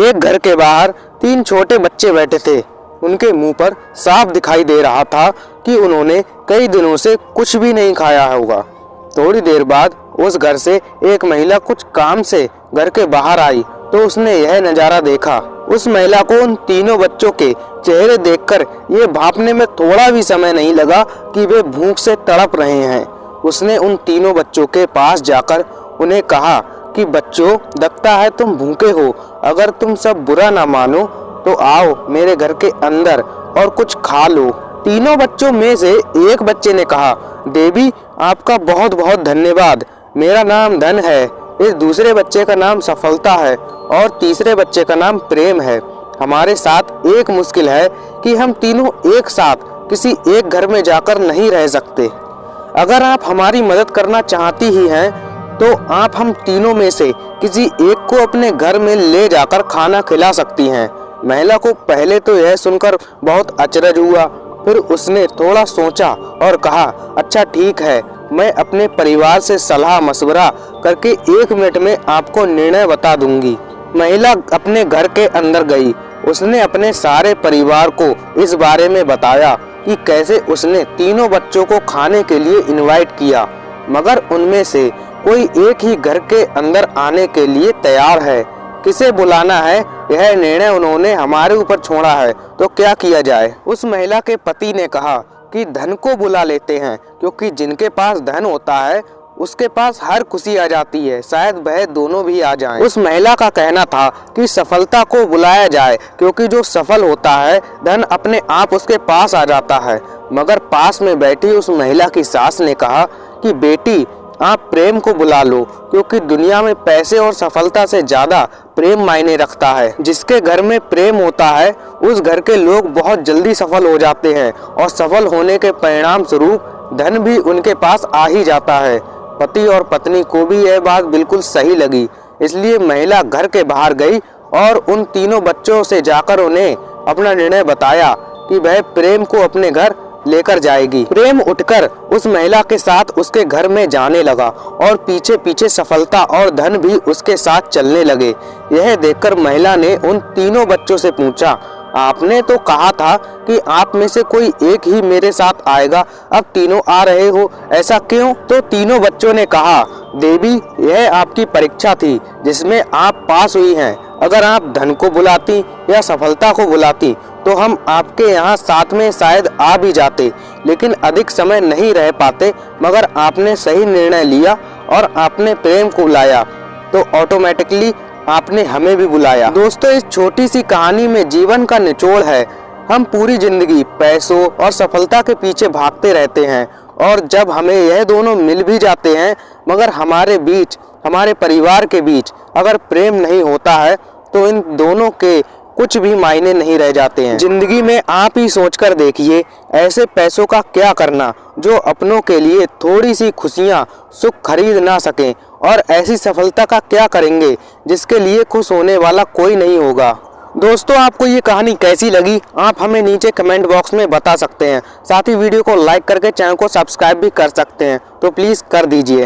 एक घर के बाहर 3 छोटे बच्चे बैठे थे। उनके मुंह पर साफ दिखाई दे रहा था कि उन्होंने कई दिनों से कुछ भी नहीं खाया होगा। थोड़ी देर बाद उस घर से एक महिला कुछ काम से घर के बाहर आई तो उसने यह नज़ारा देखा। उस महिला को उन तीनों बच्चों के चेहरे देखकर ये भांपने में थोड़ा भी समय नहीं लगा कि वे भूख से तड़प रहे हैं। उसने उन तीनों बच्चों के पास जाकर उन्हें कहा कि बच्चों, लगता है तुम भूखे हो। अगर तुम सब बुरा ना मानो तो आओ मेरे घर के अंदर और कुछ खा लो। तीनों बच्चों में से एक बच्चे ने कहा, देवी आपका बहुत बहुत धन्यवाद, मेरा नाम धन है, इस दूसरे बच्चे का नाम सफलता है और तीसरे बच्चे का नाम प्रेम है। हमारे साथ एक मुश्किल है कि हम तीनों एक साथ किसी एक घर में जाकर नहीं रह सकते। अगर आप हमारी मदद करना चाहती ही हैं तो आप हम तीनों में से किसी एक को अपने घर में ले जाकर खाना खिला सकती हैं। महिला को पहले तो यह सुनकर बहुत अचरज हुआ, फिर उसने थोड़ा सोचा और कहा, अच्छा ठीक है, मैं अपने परिवार से सलाह मशवरा करके 1 मिनट में आपको निर्णय बता दूंगी। महिला अपने घर के अंदर गई। उसने अपने सारे परिवार को इस बारे में बताया कि कैसे उसने तीनों बच्चों को खाने के लिए इनवाइट किया, मगर उनमें से कोई एक ही घर के अंदर आने के लिए तैयार है। किसे बुलाना है यह निर्णय उन्होंने हमारे ऊपर छोड़ा है, तो क्या किया जाए। उस महिला के पति ने कहा कि धन को बुला लेते हैं, क्योंकि जिनके पास धन होता है उसके पास हर खुशी आ जाती है, शायद वह दोनों भी आ जाएं। उस महिला का कहना था कि सफलता को बुलाया जाए, क्योंकि जो सफल होता है धन अपने आप उसके पास आ जाता है। मगर पास में बैठी उस महिला की सास ने कहा कि बेटी आप प्रेम को बुला लो, क्योंकि दुनिया में पैसे और सफलता से ज्यादा प्रेम मायने रखता है। जिसके घर में प्रेम होता है उस घर के लोग बहुत जल्दी सफल हो जाते हैं और सफल होने के परिणाम स्वरूप धन भी उनके पास आ ही जाता है। पति और पत्नी को भी यह बात बिल्कुल सही लगी, इसलिए महिला घर के बाहर गई और उन तीनों बच्चों से जाकर उन्हें अपना निर्णय बताया कि वह प्रेम को अपने घर लेकर जाएगी। प्रेम उठकर उस महिला के साथ उसके घर में जाने लगा और पीछे पीछे सफलता और धन भी उसके साथ चलने लगे। यह देखकर महिला ने उन तीनों बच्चों से पूछा, आपने तो कहा था कि आप में से कोई एक ही मेरे साथ आएगा, अब तीनों आ रहे हो, ऐसा क्यों? तो तीनों बच्चों ने कहा, देवी यह आपकी परीक्षा थी जिसमें आप पास हुई हैं। अगर आप धन को बुलाती या सफलता को बुलाती तो हम आपके यहाँ साथ में शायद आ भी जाते, लेकिन अधिक समय नहीं रह पाते। मगर आपने सही निर्णय लिया और आपने प्रेम को बुलाया, तो ऑटोमेटिकली आपने हमें भी बुलाया। दोस्तों, इस छोटी सी कहानी में जीवन का निचोड़ है। हम पूरी जिंदगी पैसों और सफलता के पीछे भागते रहते हैं और जब हमें यह दोनों मिल भी जाते हैं, मगर हमारे बीच, हमारे परिवार के बीच अगर प्रेम नहीं होता है तो इन दोनों के कुछ भी मायने नहीं रह जाते हैं। जिंदगी में आप ही सोचकर देखिए, ऐसे पैसों का क्या करना जो अपनों के लिए थोड़ी सी खुशियां, सुख खरीद ना सकें, और ऐसी सफलता का क्या करेंगे जिसके लिए खुश होने वाला कोई नहीं होगा। दोस्तों, आपको ये कहानी कैसी लगी आप हमें नीचे कमेंट बॉक्स में बता सकते हैं। साथ ही वीडियो को लाइक करके चैनल को सब्सक्राइब भी कर सकते हैं, तो प्लीज़ कर दीजिए।